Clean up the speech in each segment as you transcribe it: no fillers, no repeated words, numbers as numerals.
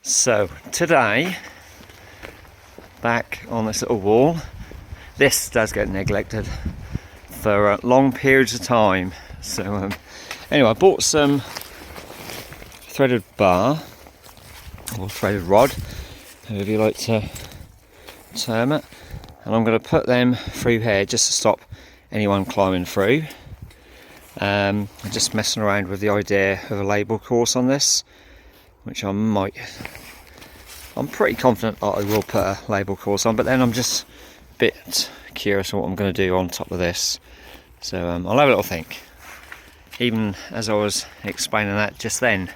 So today, back on this little wall, this does get neglected for long periods of time. So anyway, I bought some threaded bar, or threaded rod, however you like to term it, and I'm going to put them through here just to stop anyone climbing through. I'm just messing around with the idea of a label course on this, which I'm pretty confident that I will put a label course on, but then I'm just a bit curious on what I'm going to do on top of this. So I'll have a little think. Even as I was explaining that just then,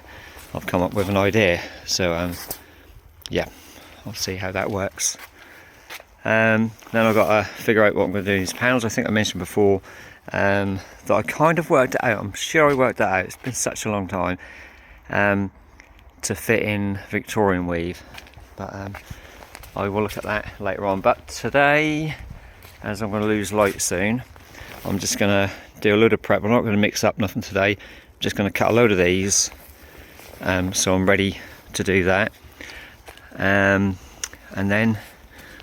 I've come up with an idea. So yeah, I'll see how that works. Then I've got to figure out what I'm going to do in these panels. I think I mentioned before that I kind of worked it out. I'm sure I worked it out. It's been such a long time to fit in Victorian weave, but I will look at that later on. But today, as I'm going to lose light soon, I'm just going to do a load of prep. I'm not going to mix up nothing today. I'm just going to cut a load of these, so I'm ready to do that. And then,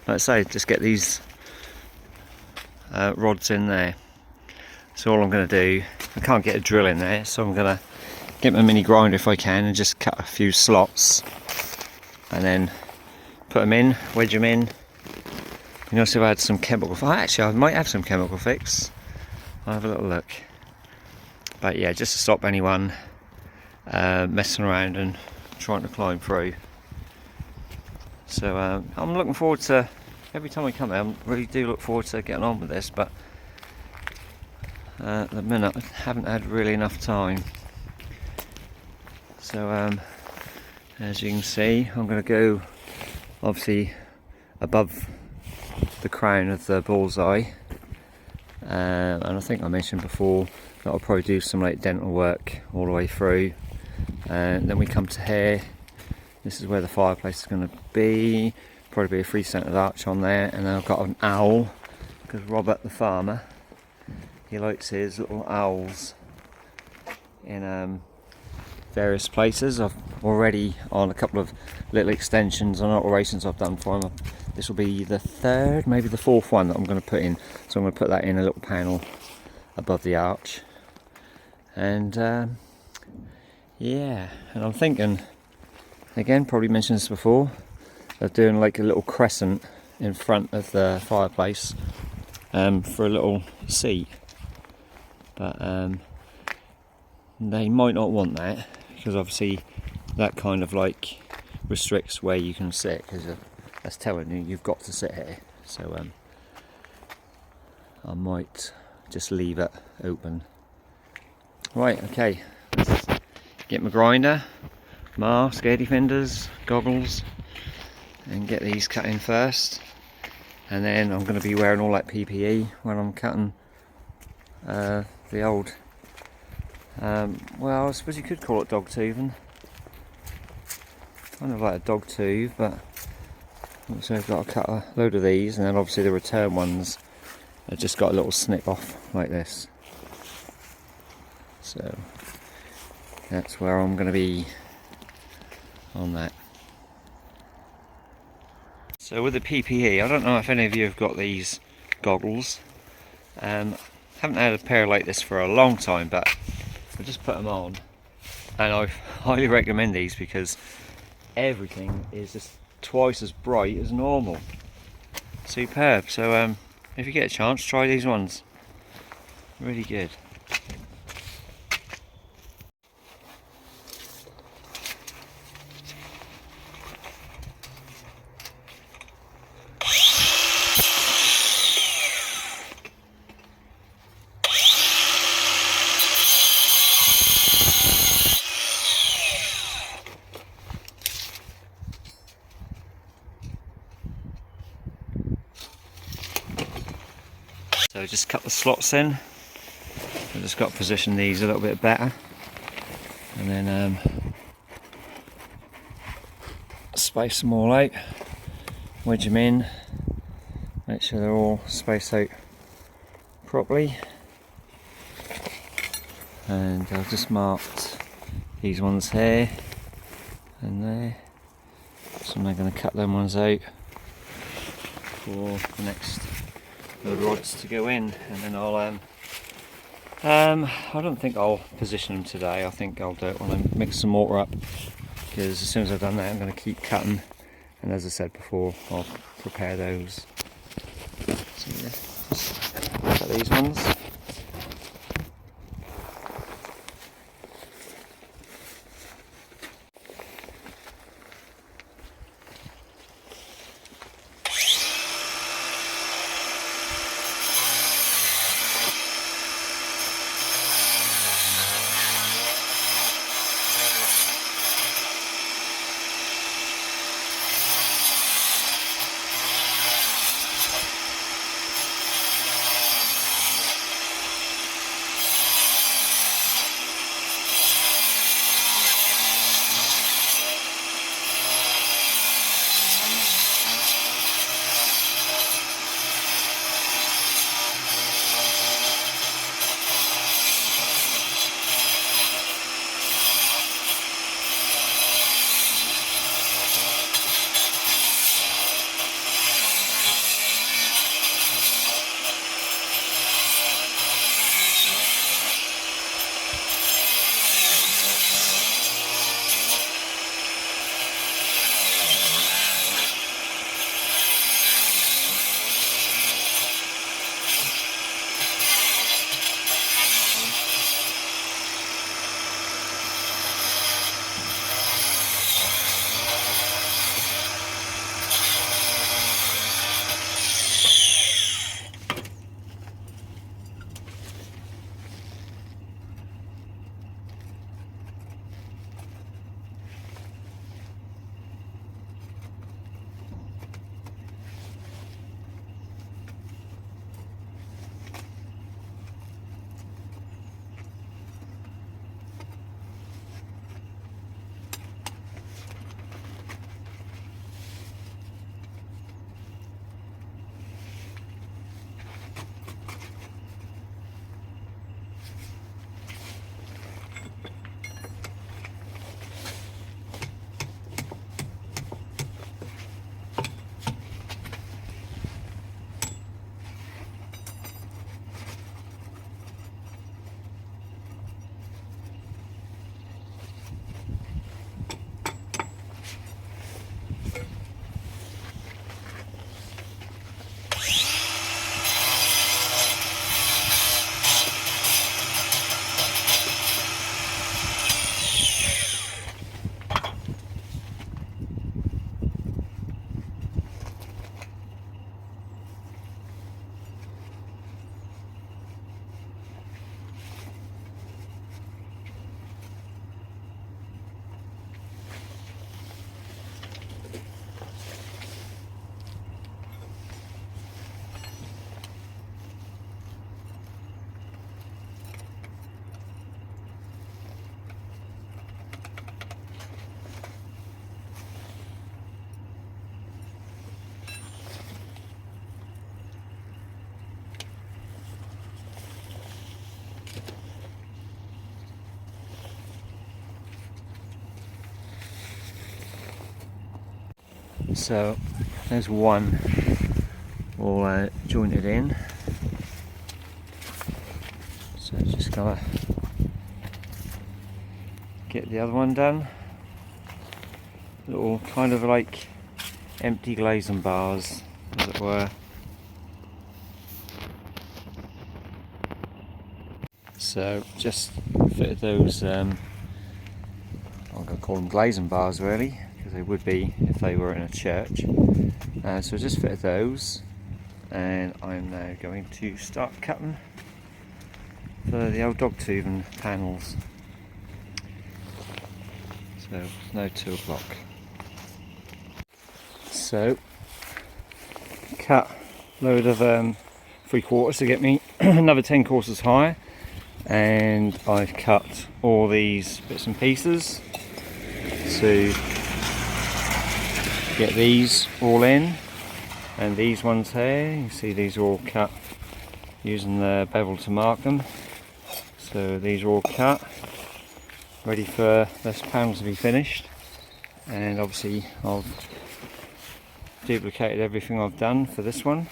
like I say, just get these rods in there. So all I'm going to do, I can't get a drill in there, so I'm going to get my mini grinder if I can and just cut a few slots and then put them in, wedge them in. You know, so I've had some chemical, actually I might have some chemical fix. I'll have a little look. But yeah, just to stop anyone messing around and trying to climb through. So I'm looking forward to, every time I come here, I really do look forward to getting on with this, but at the minute I haven't had really enough time. So as you can see, I'm going to go obviously above the crown of the bullseye, and I think I mentioned before that I'll probably do some like dental work all the way through, and then we come to here. This is where the fireplace is going to be, probably be a 3-centered arch on there, and then I've got an owl, because Robert the farmer, he likes his little owls in various places. I've already on a couple of little extensions and alterations I've done for him. This will be the third, maybe the fourth one that I'm going to put in. So I'm going to put that in a little panel above the arch. And yeah, and I'm thinking, again, probably mentioned this before, of doing like a little crescent in front of the fireplace for a little seat. But they might not want that, because obviously that kind of like restricts where you can sit, because that's telling you you've got to sit here. So I might just leave it open. Right, okay, let's get my grinder, mask, air defenders, goggles, and get these cut in first. And then I'm going to be wearing all that PPE when I'm cutting the old, well, I suppose you could call it dog toothing. Kind of like a dog tooth, but so I've got to cut a load of these, and then obviously the return ones have just got a little snip off like this. So that's where I'm going to be on that. So with the PPE, I don't know if any of you have got these goggles. Haven't had a pair like this for a long time, but I just put them on, and I highly recommend these because everything is just twice as bright as normal. Superb. So if you get a chance, try these ones. Really good. So just cut the slots in. I've just got to position these a little bit better, and then space them all out, wedge them in, make sure they're all spaced out properly. And I've just marked these ones here and there, So I'm now going to cut them ones out for the next rods to go in, and then I'll I don't think I'll position them today. I think I'll do it when I mix some mortar up, because as soon as I've done that I'm going to keep cutting, and as I said before, I'll prepare those. So yeah, just cut these ones. So there's one all jointed in, so just gotta get the other one done. Little kind of like empty glazing bars, as it were. So just fitted those, I'm going to call them glazing bars really, because they would be if they were in a church. So just fitted those, and I'm now going to start cutting for the old dog tubing panels. So it's now 2 o'clock. So cut a load of 3/4 to get me another 10 courses higher, and I've cut all these bits and pieces to get these all in, and these ones here, you see these are all cut using the bevel to mark them. So these are all cut, ready for this panel to be finished, and obviously I'll duplicated everything I've done for this one.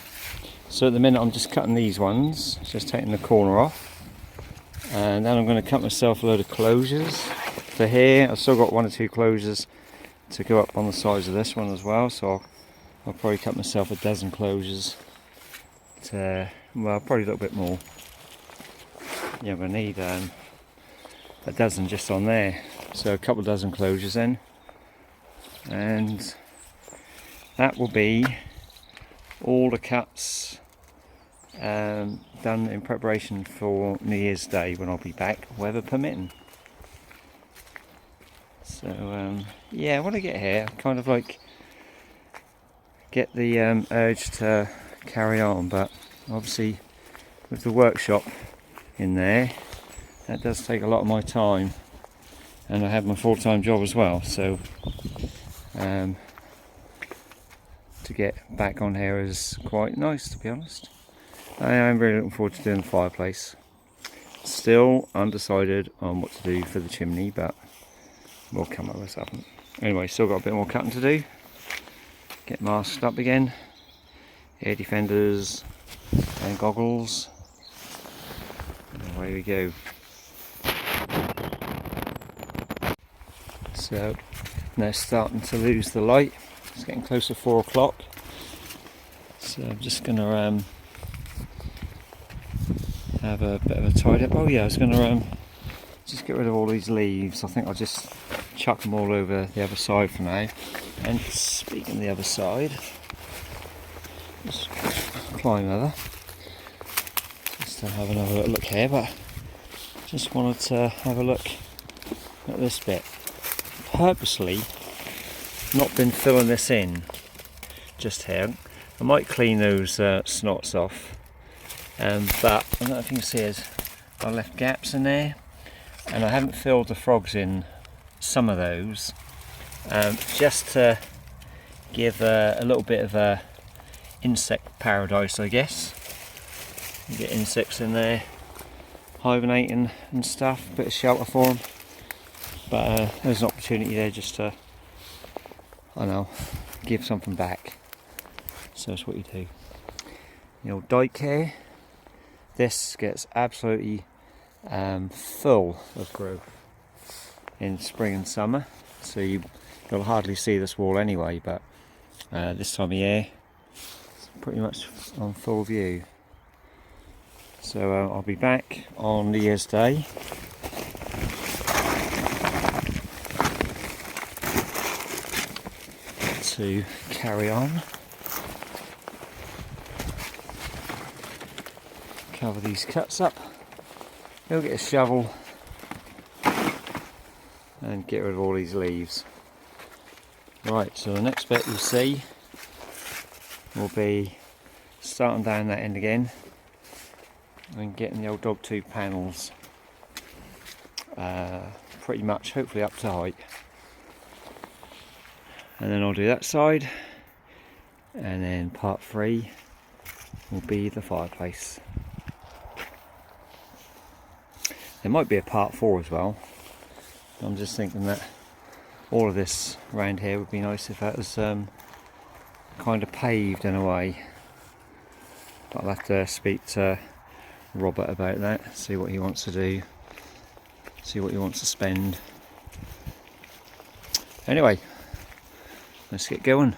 So at the minute I'm just cutting these ones, just taking the corner off, and then I'm going to cut myself a load of closures for here. I've still got 1 or 2 closures to go up on the sides of this one as well, so I'll probably cut myself a dozen closures to, well, probably a little bit more. Yeah, but I need a dozen just on there, so a couple dozen closures in, and that will be all the cuts done in preparation for New Year's Day when I'll be back, weather permitting. So yeah, when I get here, I kind of like get the urge to carry on, but obviously with the workshop in there, that does take a lot of my time, and I have my full-time job as well, so to get back on here is quite nice, to be honest. I am really looking forward to doing the fireplace. Still undecided on what to do for the chimney, but we'll come up with something. Anyway, still got a bit more cutting to do. Get masked up again, air defenders and goggles, and away we go. So now starting to lose the light. It's getting close to 4 o'clock, so I'm just going to have a bit of a tidy up. Oh yeah, I was going to just get rid of all these leaves. I think I'll just chuck them all over the other side for now. And speaking of the other side, just climb over just to have another look here, but just wanted to have a look at this bit. Purposely not been filling this in just here. I might clean those snots off, but I don't know if you can see is I left gaps in there, and I haven't filled the frogs in some of those, just to give a little bit of a insect paradise, I guess. You get insects in there hibernating and stuff, bit of shelter for them, but there's an opportunity there just to, I don't know, give something back. So that's what you do. The old dike here, this gets absolutely full of growth in spring and summer, so you'll hardly see this wall anyway, but this time of year it's pretty much on full view. So I'll be back on New Year's Day to carry on, cover these cuts up. He'll get a shovel and get rid of all these leaves. Right, so the next bit you'll see will be starting down that end again and getting the old dog tooth panels pretty much, hopefully up to height. And then I'll do that side, and then part 3 will be the fireplace. There might be a part 4 as well. I'm just thinking that all of this around here would be nice if that was kind of paved in a way. But I'll have to speak to Robert about that, see what he wants to do, see what he wants to spend. Anyway, let's get going.